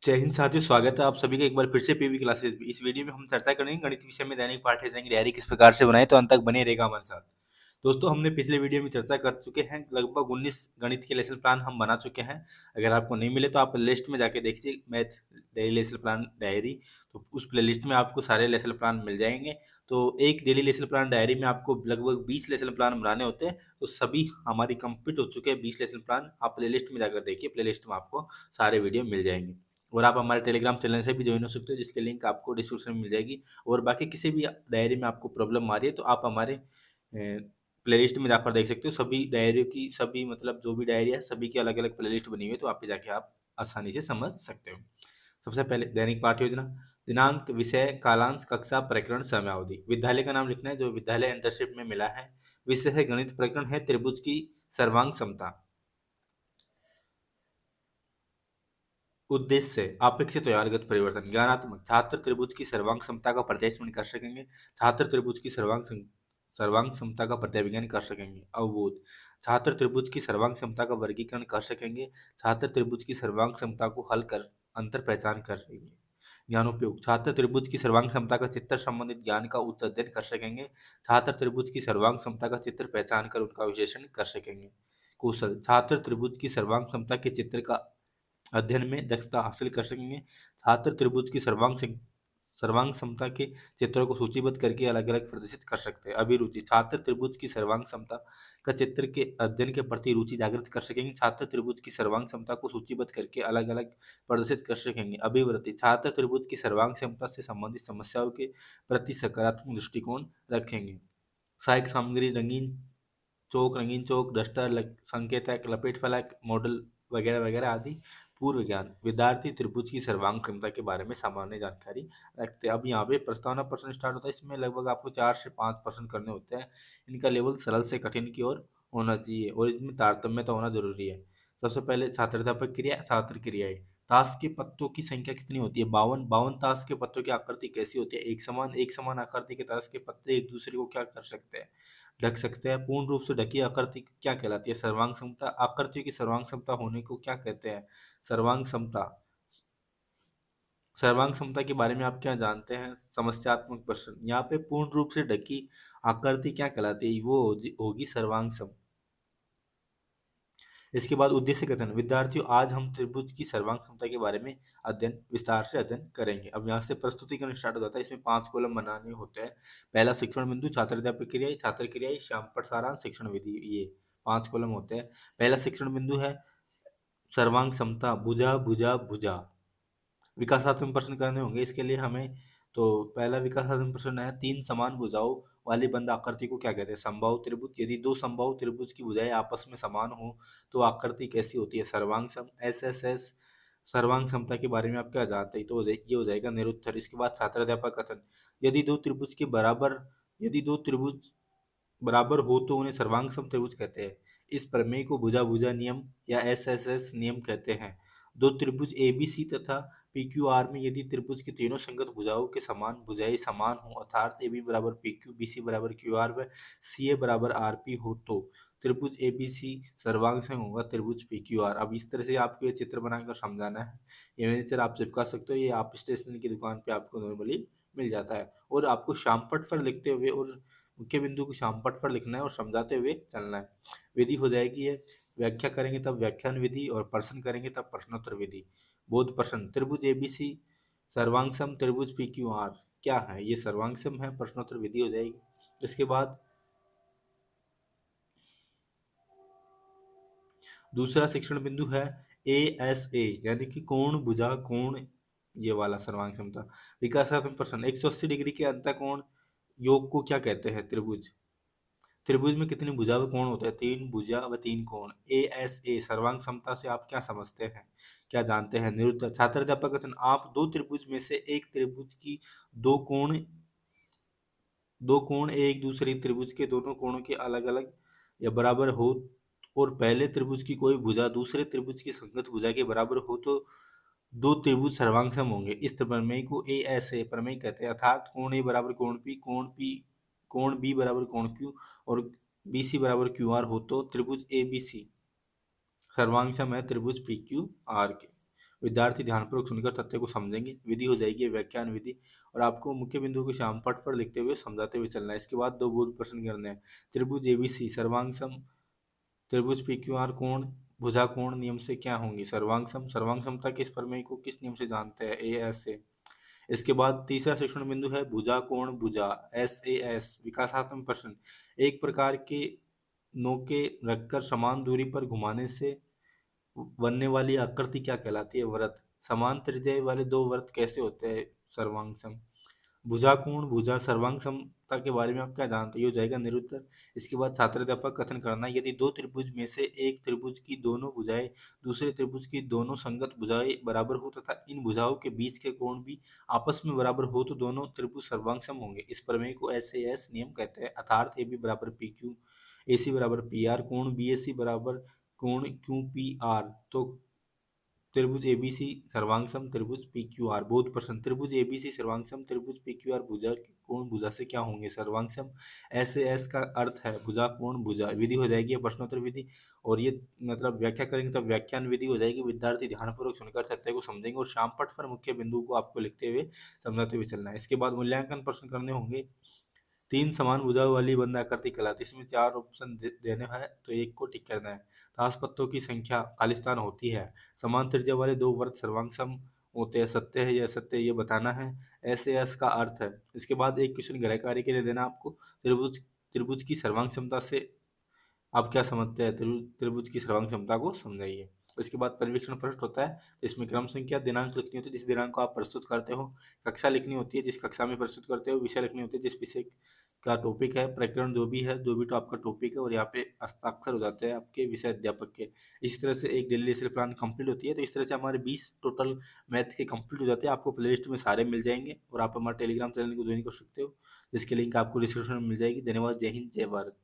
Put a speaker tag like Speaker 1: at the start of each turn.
Speaker 1: जय हिंद साथियों, स्वागत है आप सभी का एक बार फिर से पीवी क्लासेस में। इस वीडियो में हम चर्चा करेंगे गणित विषय में दैनिक पाठ्य की डायरी किस प्रकार से बनाएं, तो अंत तक बने रहेगा हमारे साथ। दोस्तों, हमने पिछले वीडियो में चर्चा कर चुके हैं, लगभग 19 गणित के लेसन प्लान हम बना चुके हैं। अगर आपको नहीं मिले तो आप लिस्ट में जाके देखिए math daily lesson plan diary, तो उस प्ले लिस्ट में आपको सारे लेसन प्लान मिल जाएंगे। तो एक डेली लेसन प्लान डायरी में आपको लगभग 20 लेसन प्लान बनाने होते हैं, तो सभी हमारी कंप्लीट हो चुके हैं 20 लेसन प्लान। आप प्ले लिस्ट में जाकर देखिए, प्ले लिस्ट में आपको सारे वीडियो मिल जाएंगे। और आप हमारे टेलीग्राम चैनल से भी ज्वाइन हो सकते हो, जिसकी लिंक आपको डिस्क्रिप्शन में मिल जाएगी। और बाकी किसी भी डायरी में आपको प्रॉब्लम आ रही है तो आप हमारे प्लेलिस्ट में जाकर देख सकते हो। सभी डायरियों की सभी मतलब जो भी डायरी है सभी की अलग अलग प्लेलिस्ट बनी हुई है, तो आप पे जाके आप आसानी से समझ सकते हो। सबसे पहले दैनिक पाठ योजना, दिनांक, विषय, कालांश, कक्षा, प्रकरण, समयावधि। विद्यालय का नाम लिखना है जो विद्यालय इंटर्नशिप में मिला है। विषय है गणित, प्रकरण है त्रिभुज की सर्वांग समता। उद्देश्य अपेक्षित व्यवहारगत परिवर्तन। ज्ञानात्मक, छात्र त्रिभुज की सर्वांग क्षमता का प्रत्यास्मरण कर सकेंगे। छात्र त्रिभुज की सर्वांग क्षमता का प्रत्याविज्ञान कर सकेंगे। अवबोध, छात्र त्रिभुज की सर्वांग क्षमता का वर्गीकरण कर सकेंगे। छात्र त्रिभुज की सर्वांग क्षमता को हल कर अंतर पहचान कर सकेंगे। ज्ञानोपयोग, छात्र त्रिभुज की सर्वांग क्षमता का चित्र संबंधित ज्ञान का उच्च अध्ययन कर सकेंगे। छात्र त्रिभुज की सर्वांग क्षमता का चित्र पहचान कर उनका विश्लेषण कर सकेंगे। कौशल, छात्र त्रिभुज की सर्वांग क्षमता के चित्र का अध्ययन में दक्षता हासिल कर सकेंगे। छात्र त्रिभुज की सर्वांग क्षमता के चित्रों को सूचीबद्ध करके अलग अलग प्रदर्शित कर सकते हैं। अभिरुचि, छात्र त्रिभुज की सर्वांग क्षमता का चित्र के अध्ययन के प्रति रुचि जागृत कर सकेंगे। छात्र त्रिभुज की सर्वांग क्षमता को सूचीबद्ध करके अलग अलग प्रदर्शित कर सकेंगे। अभिवृत्ति, छात्र त्रिभुज की सर्वांग क्षमता से संबंधित समस्याओं के प्रति सकारात्मक दृष्टिकोण रखेंगे। सहायक सामग्री, रंगीन चौक, डस्टर, संकेतक, लपेट फलक, मॉडल वगैरह वगैरह आदि। पूर्व ज्ञान, विद्यार्थी त्रिभुज की सर्वांग क्षमता के बारे में सामान्य जानकारी रखते हैं। अब यहाँ पे प्रस्तावना प्रश्न स्टार्ट होता है। इसमें लगभग आपको 4 से 5 प्रश्न करने होते हैं। इनका लेवल सरल से कठिन की ओर होना चाहिए और इसमें तारतम्यता होना जरूरी है। सबसे पहले छात्राध्यापक क्रिया, छात्र क्रियाएं। ताश के पत्तों की संख्या कितनी होती है? 52। 52 ताश के पत्तों की आकृति कैसी होती है? एक समान आकृति के ताश के पत्ते एक दूसरे को क्या कर सकते हैं? ढक सकते हैं। पूर्ण रूप से ढकी आकृति क्या कहलाती है? सर्वांग समता। आकृतियों की सर्वांग समता होने को क्या कहते हैं? सर्वांग समता। सर्वांग समता के बारे में आप क्या जानते हैं? समस्यात्मक प्रश्न। यहाँ पे पूर्ण रूप से ढकी आकृति क्या कहलाती है? वो होगी सर्वांग सम। इसके बाद उद्देश्य कथन। विद्यार्थियों, आज हम त्रिभुज की सर्वांग क्षमता के बारे में विस्तार से अध्ययन करेंगे। अब यहाँ से प्रस्तुतिकरण स्टार्ट हो जाता है। इसमें 5 कॉलम बनाने होते हैं। पहला शिक्षण बिंदु, छात्राध्यापक क्रियाएं, छात्र क्रियाएं, श्यामपट सारांश, शिक्षण विधि। ये 5 कॉलम होते हैं। पहला शिक्षण बिंदु है सर्वांग क्षमता, भुजा भुजा भुजा। विकासात्मक प्रश्न करने होंगे इसके लिए हमें। तो पहला विकासात्मक प्रश्न है, तीन समान भुजाओं वाली बंद आकृति को क्या कहते हैं? समबाहु त्रिभुज। यदि दो समबाहु त्रिभुज की भुजाएं आपस में समान हो तो आकृति कैसी होती है? सर्वांग सम। एस सर्वांग समता के बारे में आप क्या जानते हैं? तो ये हो जाएगा निरुत्तर। इसके बाद छात्राध्यापक कथन। यदि दो त्रिभुज के बराबर यदि दो त्रिभुज बराबर हो तो उन्हें सर्वांग सम त्रिभुज कहते हैं। इस प्रमेय को भुजा भुजा नियम या एस नियम कहते हैं। दो त्रिभुज एबीसी तथा पीक्यूआर में यदि त्रिभुज की तीनों संगत भुजाओं के समान भुजाएं समान हो, अर्थात ए बी बराबर पी क्यू, बी सी बराबर क्यू आर व सी ए बराबर आर पी हो, तो त्रिभुज एबीसी सर्वांग सम होगा त्रिभुज पी क्यू आर। अब इस तरह से आपको ये चित्र बनाकर समझाना है। ये मिनिएचर आप चिपका सकते हो, ये आप स्टेशनरी की दुकान पे आपको नॉर्मली मिल जाता है। और आपको श्यामपट्ट पर लिखते हुए और मुख्य बिंदु को श्यामपट्ट पर लिखना है और समझाते हुए चलना है। विधि हो जाएगी ये। व्याख्या करेंगे तब व्याख्यान विधि और प्रश्न करेंगे तब प्रश्नोत्तर विधि। बोध प्रश्न। त्रिभुज एबीसी सर्वांगसम त्रिभुज पी क्यू आर क्या है? ये सर्वांगसम है। प्रश्नोत्तर विधि हो जाएगी। इसके बाद दूसरा शिक्षण बिंदु है ए एस ए, यानी कि कोण भुजा कोण, ये वाला सर्वांग क्षमता। विकासात्मक प्रश्न। 180 डिग्री के अंतः कोण योग को क्या कहते हैं? त्रिभुज। त्रिभुज में कितनी भुजा व कोण होते हैं? 3 भुजा व 3 कोण। ए एस ए सर्वांग क्षमता से आप क्या समझते हैं, क्या जानते हैं? निरुत्तर। छात्राध्यापक कथन। आप दो त्रिभुज में से एक त्रिभुज की दो कोण दो कोण एक दूसरे त्रिभुज के दोनों कोणों के अलग अलग या बराबर हो और पहले त्रिभुज की कोई भुजा दूसरे त्रिभुज की संगत भुजा के बराबर हो तो दो त्रिभुज सर्वांगसम होंगे। इस प्रमेय को ए एस ए प्रमेय कहते हैं। अर्थात कोण ए बराबर कोण बी बराबर कोण क्यू और बी सी बराबर क्यू आर हो तो त्रिभुज ए बी सी सर्वांगसम है त्रिभुज पी क्यू आर के। विद्यार्थी ध्यानपूर्वक सुनकर तथ्य को समझेंगे। विधि हो जाएगी व्याख्यान विधि, और आपको मुख्य बिंदु को श्याम पट पर लिखते हुए समझाते हुए चलना है। इसके बाद दो बोध प्रश्न करने हैं। त्रिभुज एबीसी सर्वांग सम, त्रिभुज पी क्यू आर कोण भुजा कोण नियम से क्या होंगी? सर्वांग सम, सर्वांग समता के इस प्रमेय को किस नियम से जानते हैं? ए एस से। इसके बाद तीसरा शिक्षण बिंदु है भुजा कोण भुजा, एस ए एस। विकासात्मक प्रश्न, एक प्रकार के नोके रखकर समान दूरी पर घुमाने से बनने वाली आकृति क्या कहलाती है? वृत्त। समान त्रिज्या वाले दो वृत्त कैसे होते हैं? सर्वांग सम। भुजा कोण भुजा सर्वांग समता के बारे में आप क्या जानते हैं? ये हो जाएगा निरुत्तर। इसके बाद छात्राध्यापक कथन करना, यदि दो त्रिभुज में से एक त्रिभुज की दोनों भुजाएं दूसरे त्रिभुज की दोनों संगत भुजाएं बराबर हो तथा इन भुजाओं के बीच के कोण भी आपस में बराबर हो तो दोनों त्रिभुज सर्वांग सम होंगे। इस प्रमेय को एस नियम कहते हैं। अर्थात ए बी बराबर पी क्यू, ए सी बराबर पी आर, कोण बी ए सी बराबर कोण क्यू पी आर। तो त्रिभुज एबीसी सर्वांगसम त्रिभुज पी क्यू आर। बहुत प्रश्न, त्रिभुज एबीसी सर्वांगसम त्रिभुज पी क्यू आर भुजा कोण भुजा से क्या होंगे? सर्वांगसम। ऐसे एस का अर्थ है भुजा कोण भुजा। विधि हो जाएगी प्रश्नोत्तर विधि, और ये मतलब व्याख्या करेंगे तो व्याख्यान विधि हो जाएगी। विद्यार्थी ध्यानपूर्वक सुनकर सत्य को समझेंगे और शाम पट पर मुख्य बिंदु को आपको लिखते हुए समझाते हुए चलना है। इसके बाद मूल्यांकन प्रश्न करने होंगे। तीन समान भुजाओं वाली बंद आकृति कहलाती है। इसमें चार ऑप्शन देने हैं तो एक को टिक करना है। ताश पत्तों की संख्या खालिस्तान होती है। समान त्रिज्या वाले दो वृत्त सर्वांगसम होते हैं। सत्य है या असत्य ये बताना है। ऐसे एस का अर्थ है। इसके बाद एक क्वेश्चन गृह कार्य के लिए देना आपको। त्रिभुज त्रिभुज की सर्वांग क्षमता से आप क्या समझते हैं? त्रिभुज त्रिभुज की सर्वांग क्षमता को समझाइए। इसके बाद परिवीक्षण पृष्ठ होता है, तो इसमें क्रम संख्या दिनांक लिखनी होती है जिस दिनांक को आप प्रस्तुत करते हो। कक्षा लिखनी होती है जिस कक्षा में प्रस्तुत करते हो। विषय लिखनी होती है जिस विषय का टॉपिक है। प्रकरण जो भी है, जो भी तो आपका टॉपिक है, और यहाँ पे हस्ताक्षर हो जाते हैं आपके विषय अध्यापक के। इस तरह से एक डेली लेसल प्लान कंप्लीट होती है। तो इस तरह से हमारे 20 टोटल मैथ के कंप्लीट हो जाते हैं। आपको प्ले लिस्ट में सारे मिल जाएंगे और आप हमारे टेलीग्राम चैनल को ज्वाइन कर सकते हो, जिसकी लिंक आपको डिस्क्रिप्शन में मिल जाएगी। धन्यवाद। जय हिंद, जय भारत।